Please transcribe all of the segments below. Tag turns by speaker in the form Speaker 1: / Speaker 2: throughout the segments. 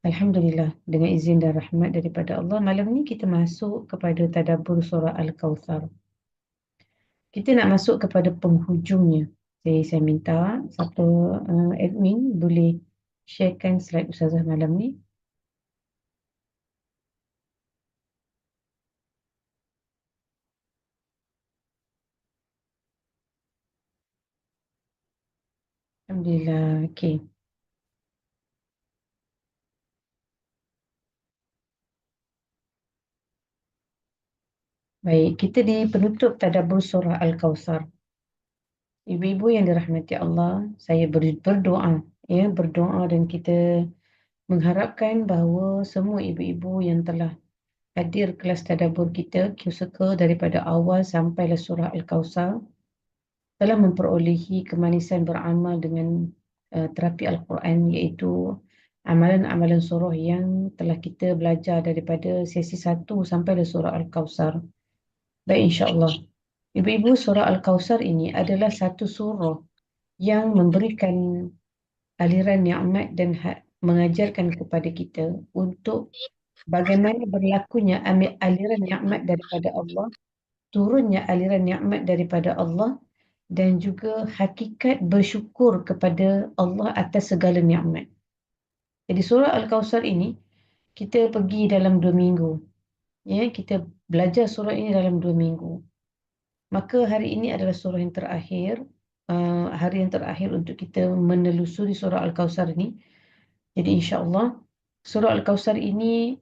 Speaker 1: Alhamdulillah, dengan izin dan rahmat daripada Allah, malam ni kita masuk kepada tadabbur surah Al-Kawthar. Kita nak masuk kepada penghujungnya. Saya minta siapa admin boleh sharekan slide Ustazah malam ni. Alhamdulillah, okey. Baik, kita di penutup tadabbur surah Al-Kawthar. Ibu-ibu yang dirahmati Allah, saya berdoa, berdoa dan kita mengharapkan bahawa semua ibu-ibu yang telah hadir kelas tadabbur kita, QSEKA daripada awal sampailah surah Al-Kawthar, telah memperolehi kemanisan beramal dengan terapi Al-Quran, iaitu amalan-amalan surah yang telah kita belajar daripada sesi 1 sampailah surah Al-Kawthar. Baik, insya-Allah. Ibu-ibu, surah Al-Kawthar ini adalah satu surah yang memberikan aliran nikmat dan mengajarkan kepada kita untuk bagaimana berlakunya aliran nikmat daripada Allah, turunnya aliran nikmat daripada Allah, dan juga hakikat bersyukur kepada Allah atas segala nikmat. Jadi surah Al-Kawthar ini kita pergi dalam 2 minggu. Kita belajar surah ini dalam 2 minggu. Maka hari ini adalah surah yang terakhir, hari yang terakhir untuk kita menelusuri surah Al-Kawthar ini. Jadi insya-Allah surah Al-Kawthar ini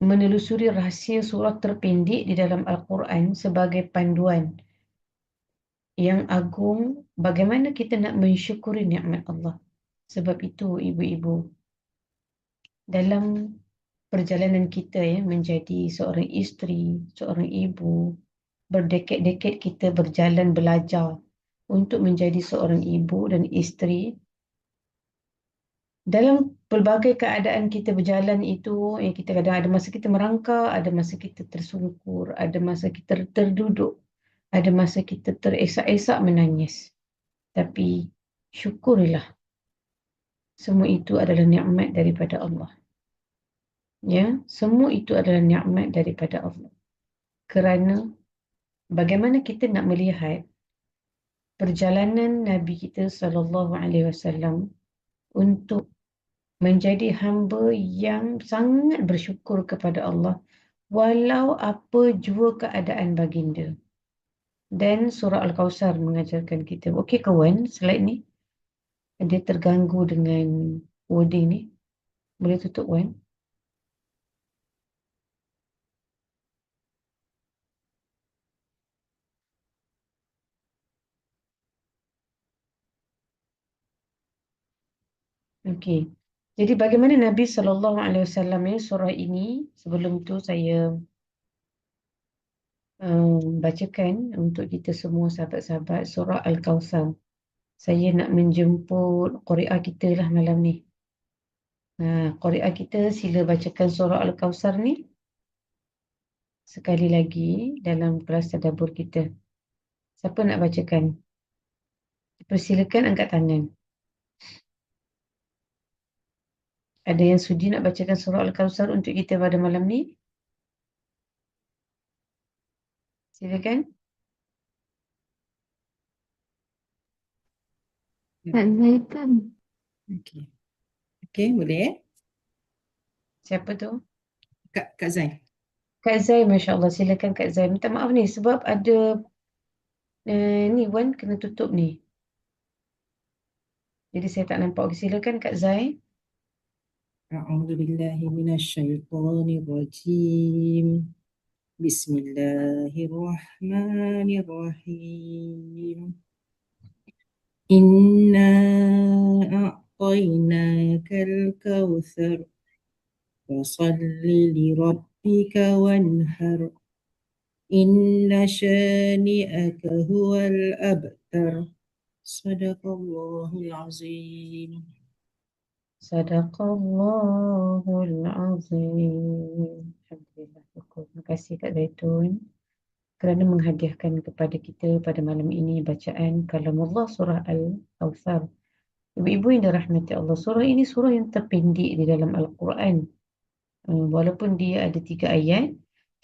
Speaker 1: menelusuri rahsia surah terpendek di dalam Al-Quran sebagai panduan yang agung bagaimana kita nak mensyukuri nikmat Allah. Sebab itu ibu-ibu, dalam perjalanan kita menjadi seorang isteri, seorang ibu, berdekad-dekad kita berjalan belajar untuk menjadi seorang ibu dan isteri. Dalam pelbagai keadaan kita berjalan itu, kita kadang ada masa kita merangkak, ada masa kita tersungkur, ada masa kita terduduk, ada masa kita teresak-esak menangis. Tapi syukurilah, semua itu adalah nikmat daripada Allah. Semua itu adalah nikmat daripada Allah. Kerana bagaimana kita nak melihat perjalanan Nabi kita SAW untuk menjadi hamba yang sangat bersyukur kepada Allah walau apa jua keadaan baginda. Dan surah Al-Kawthar mengajarkan kita. Okey kawan, slide ni dia terganggu dengan wording ni. Boleh tutup Wan? Okey. Jadi bagaimana Nabi SAW surah ini, sebelum tu saya bacakan untuk kita semua sahabat-sahabat surah Al-Kawthar. Saya nak menjemput qari'ah kita lah malam ni. Qari'ah kita sila bacakan surah Al-Kawthar ni sekali lagi dalam kelas tadabbur kita. Siapa nak bacakan? Persilakan angkat tangan. Ada yang sudi nak bacakan surah Al-Kawthar untuk kita pada malam ni? Silakan.
Speaker 2: Kak Zaitan.
Speaker 3: Okey. Okey, boleh.
Speaker 1: Siapa tu?
Speaker 3: Kak Zai.
Speaker 1: Kak Zai, Masya Allah. Silakan Kak Zai. Minta maaf ni sebab ada ni Wan kena tutup ni. Jadi saya tak nampak. Okay, silakan Kak Zai.
Speaker 3: A'udzubillahi minasyaitonirrajim. Bismillahirrahmanirrahim. Inna a'tainakal kautsar fasalli lirabbika wanhar. Inna shani'aka huwal abtar. Sadaqallahul azim.
Speaker 1: Sadaqallahul azim. Alhamdulillah. Terima kasih Kak Zaitun kerana menghadiahkan kepada kita pada malam ini bacaan Kalamullah surah Al-Kawthar Ibu-ibu yang dirahmati Allah, surah ini surah yang terpendek di dalam Al-Quran. Walaupun dia ada 3 ayat,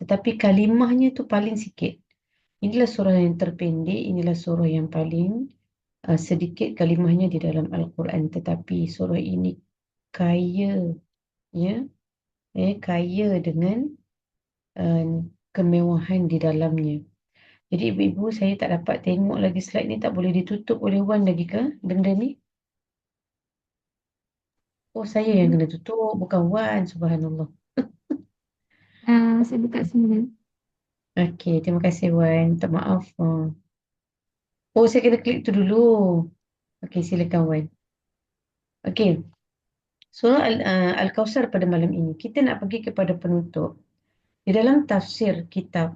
Speaker 1: tetapi kalimahnya tu paling sikit. Inilah surah yang terpendek, inilah surah yang paling sedikit kalimahnya di dalam Al-Quran. Tetapi surah ini kaya, ya, kaya dengan uh, kemewahan di dalamnya. Jadi ibu-ibu, saya tak dapat tengok lagi slide ni, tak boleh ditutup oleh Wan lagi ke benda ni? Oh, saya yang kena tutup, bukan Wan, subhanallah.
Speaker 2: Saya buka sini.
Speaker 1: Okey, terima kasih Wan. Minta maaf. Oh, saya kena klik tu dulu. Okey, silakan Wan. Okey, surah Al-Kawthar pada malam ini, kita nak pergi kepada penutup. Di dalam tafsir kitab,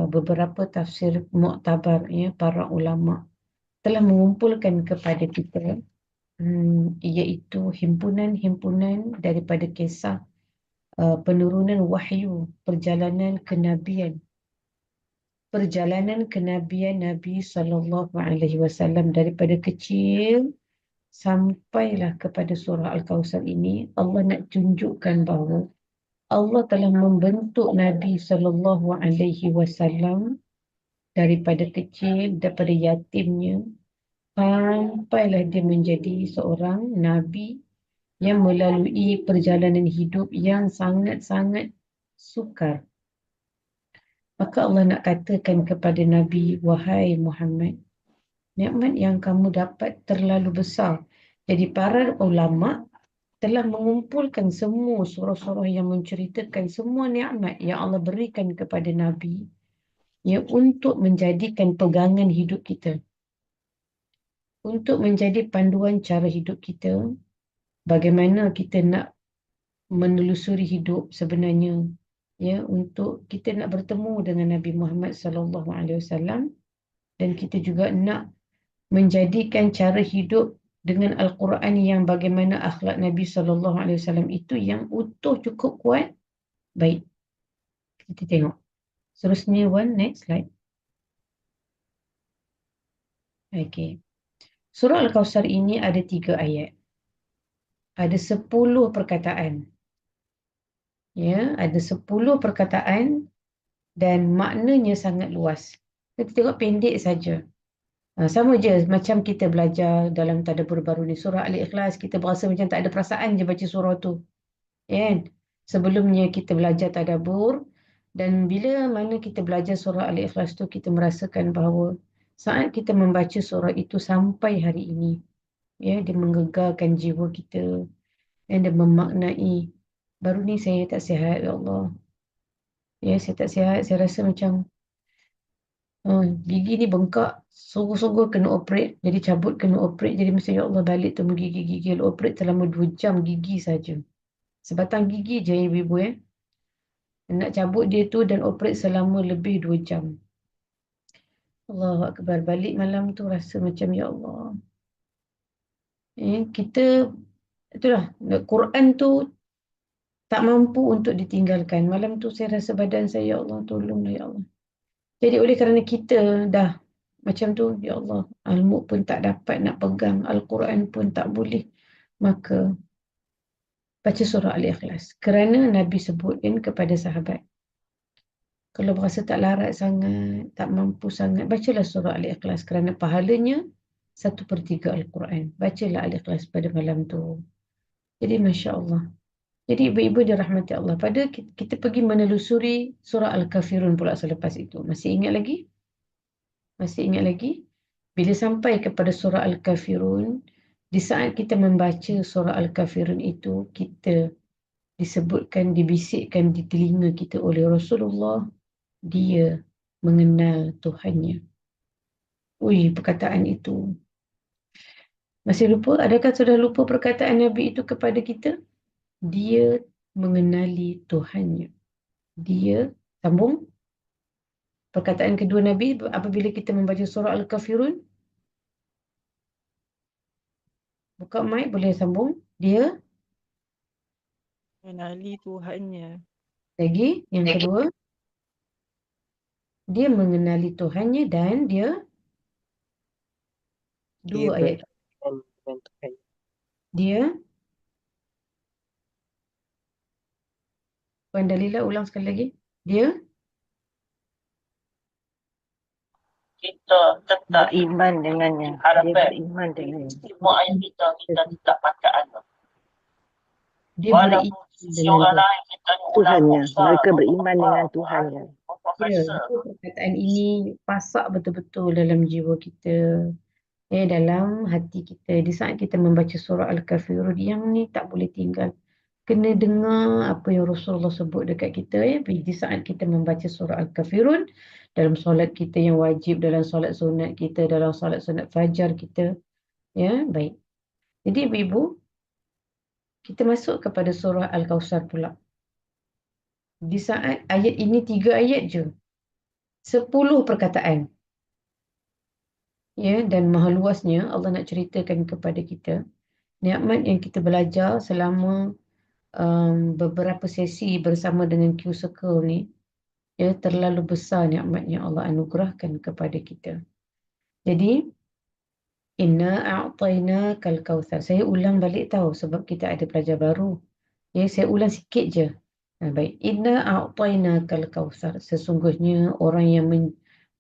Speaker 1: beberapa tafsir muktabar, ya, para ulama telah mengumpulkan kepada kita, iaitu himpunan-himpunan daripada kisah penurunan wahyu, perjalanan kenabian Nabi SAW daripada kecil sampailah kepada surah Al-Kawthar ini. Allah nak tunjukkan bahawa Allah telah membentuk Nabi SAW daripada kecil, daripada yatimnya, sampailah dia menjadi seorang Nabi yang melalui perjalanan hidup yang sangat-sangat sukar. Maka Allah nak katakan kepada Nabi, wahai Muhammad, nikmat yang kamu dapat terlalu besar. Jadi para ulama telah mengumpulkan semua surah-surah yang menceritakan semua nikmat yang Allah berikan kepada Nabi, ya, untuk menjadikan pegangan hidup kita, untuk menjadi panduan cara hidup kita, bagaimana kita nak menelusuri hidup sebenarnya, ya, untuk kita nak bertemu dengan Nabi Muhammad SAW, dan kita juga nak menjadikan cara hidup dengan Al-Quran yang bagaimana akhlak Nabi SAW itu yang utuh, cukup kuat. Baik, kita tengok. Seterusnya, Wan, next slide. Okey. Surah Al-Kawthar ini ada 3 ayat. Ada 10 perkataan. Ya, ada 10 perkataan dan maknanya sangat luas. Kita tengok pendek saja. Sama je macam kita belajar dalam tadabbur baru ni. Surah Al-Ikhlas, kita berasa macam tak ada perasaan je baca surah tu. Kan? Sebelumnya kita belajar tadabbur, dan bila mana kita belajar surah Al-Ikhlas tu, kita merasakan bahawa saat kita membaca surah itu sampai hari ini, ya, dia menggegarkan jiwa kita dan dia memaknai, baru ni saya tak sihat, ya Allah. Ya, saya tak sihat, saya rasa macam gigi ni bengkak, sungguh-sungguh kena operate, jadi cabut kena operate, jadi mesti ya Allah balik temu gigi-gigi, operate selama 2 jam gigi saja. Sebatang gigi je ibu-ibu, nak cabut dia tu dan operate selama lebih 2 jam. Allahu Akbar, balik malam tu rasa macam ya Allah. Kita, itulah, Quran tu tak mampu untuk ditinggalkan. Malam tu saya rasa badan saya, ya Allah, tolonglah ya Allah. Jadi oleh kerana kita dah macam tu, ya Allah, Al-Mulk pun tak dapat nak pegang, Al-Quran pun tak boleh, maka baca surah Al-Ikhlas. Kerana Nabi sebutkan kepada sahabat, kalau berasa tak larat sangat, tak mampu sangat, bacalah surah Al-Ikhlas kerana pahalanya 1/3 Al-Quran. Bacalah Al-Ikhlas pada malam tu. Jadi Masya Allah. Jadi ibu-ibu dirahmati Allah. Pada kita pergi menelusuri surah Al-Kafirun pula selepas itu. Masih ingat lagi? Masih ingat lagi? Bila sampai kepada surah Al-Kafirun, di saat kita membaca surah Al-Kafirun itu, kita disebutkan, dibisikkan di telinga kita oleh Rasulullah, dia mengenal Tuhannya. Ui, perkataan itu. Masih lupa? Adakah sudah lupa perkataan Nabi itu kepada kita? Dia mengenali Tuhannya. Dia, sambung. Perkataan kedua Nabi apabila kita membaca surah Al-Kafirun. Buka mic, boleh sambung. Dia,
Speaker 4: Mengenali Tuhannya.
Speaker 1: lagi, yang kedua. Dia mengenali Tuhannya dan dia,
Speaker 4: Dia
Speaker 1: dua ayat.
Speaker 4: beriman dengan Tuhan.
Speaker 1: Dia, Puan Dalila ulang sekali lagi. Dia
Speaker 4: kita tetap beriman dengannya. Dia beriman dengannya. Semua ayat kita tidak pakai Allah.
Speaker 1: dia
Speaker 4: Walaupun
Speaker 1: beriman
Speaker 4: sisi
Speaker 1: dengan
Speaker 4: orang
Speaker 1: Tuhan.
Speaker 4: lain kita ni Tuhannya. Mereka beriman dengan Tuhannya.
Speaker 1: Ya, itu perkataan ini pasak betul-betul dalam jiwa kita. Dalam hati kita. Di saat kita membaca surah Al-Kafirun, yang ni tak boleh tinggal. Kena dengar apa yang Rasulullah sebut dekat kita. Di saat kita membaca surah Al-Kafirun, dalam solat kita yang wajib, dalam solat sunat kita, dalam solat sunat fajar kita. Ya, baik. Jadi ibu-ibu, kita masuk kepada surah Al-Kawthar pula. Di saat ayat ini 3 ayat je. 10 perkataan. Ya, dan maha luasnya Allah nak ceritakan kepada kita nikmat yang kita belajar selama beberapa sesi bersama dengan Q Circle ni. Ya, terlalu besar nikmat yang Allah anugerahkan kepada kita. Jadi, inna a'tayna kal kautsar. Saya ulang balik tahu sebab kita ada pelajar baru. Ya, saya ulang sikit je. Baik. Inna a'tayna kal kautsar. Sesungguhnya orang yang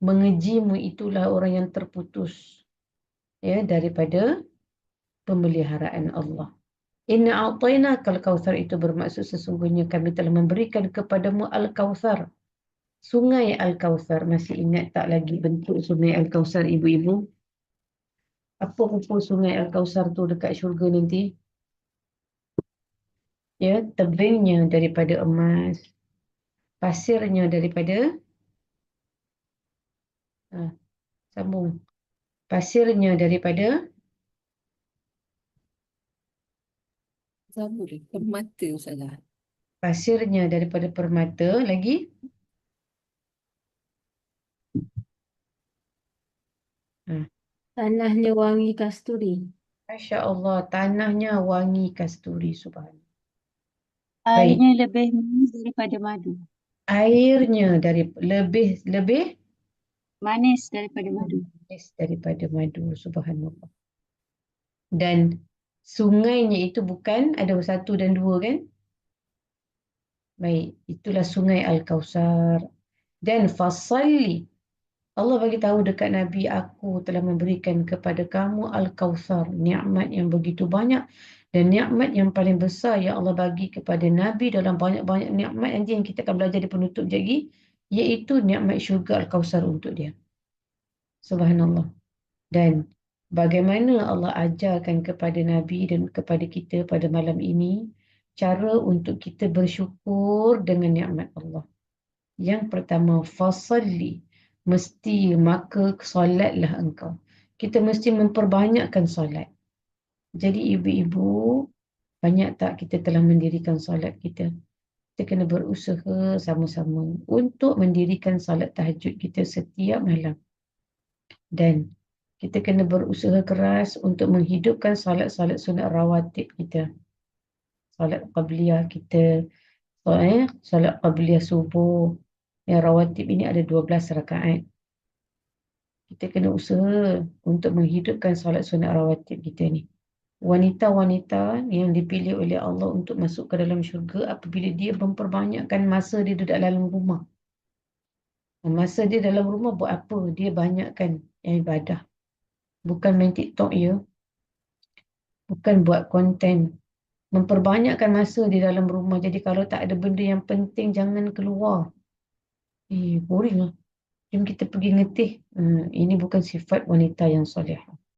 Speaker 1: mengejimu itulah orang yang terputus. Ya, daripada pemeliharaan Allah. Inna a'tayna kal kautsar itu bermaksud sesungguhnya kami telah memberikan kepadamu Al-Kautsar. Sungai Al-Kautsar. Masih ingat tak lagi bentuk sungai Al-Kautsar ibu-ibu? Apa rupa sungai Al-Kautsar tu dekat syurga nanti? Ya, tebingnya daripada emas. Pasirnya daripada sambung. Pasirnya daripada
Speaker 2: Permata salah.
Speaker 1: pasirnya daripada permata lagi.
Speaker 2: Tanahnya wangi kasturi.
Speaker 1: Masya Allah, tanahnya wangi kasturi, subhanallah.
Speaker 5: Airnya lebih manis daripada madu.
Speaker 1: Airnya lebih
Speaker 5: Manis daripada madu.
Speaker 1: manis daripada madu, subhanallah. Dan sungainya itu bukan ada satu dan dua kan? Baik, itulah sungai Al-Kautsar. Dan fasalli. Allah bagi tahu dekat Nabi, aku telah memberikan kepada kamu Al-Kautsar, nikmat yang begitu banyak dan nikmat yang paling besar yang Allah bagi kepada Nabi dalam banyak-banyak nikmat nanti yang kita akan belajar di penutup lagi, iaitu nikmat syurga Al-Kautsar untuk dia. Subhanallah. Dan bagaimana Allah ajarkan kepada Nabi dan kepada kita pada malam ini cara untuk kita bersyukur dengan nikmat Allah. Yang pertama, fasalli. Mesti maka solatlah engkau. Kita mesti memperbanyakkan solat. Jadi ibu-ibu, banyak tak kita telah mendirikan solat kita? Kita kena berusaha sama-sama untuk mendirikan solat tahajud kita setiap malam. Dan kita kena berusaha keras untuk menghidupkan solat-solat sunat rawatib kita. Solat qabliyah kita. Solat qabliyah subuh. Yang rawatib ini ada 12 rakaat. Kita kena usaha untuk menghidupkan solat sunat rawatib kita ni. Wanita-wanita yang dipilih oleh Allah untuk masuk ke dalam syurga apabila dia memperbanyakkan masa dia duduk dalam rumah. Masa dia dalam rumah buat apa? Dia banyakkan ibadah. Bukan main TikTok ya. Bukan buat konten. Memperbanyakkan masa di dalam rumah. Jadi kalau tak ada benda yang penting, jangan keluar. Boring lah. Jom kita pergi ngetih. Ini bukan sifat wanita yang solehah.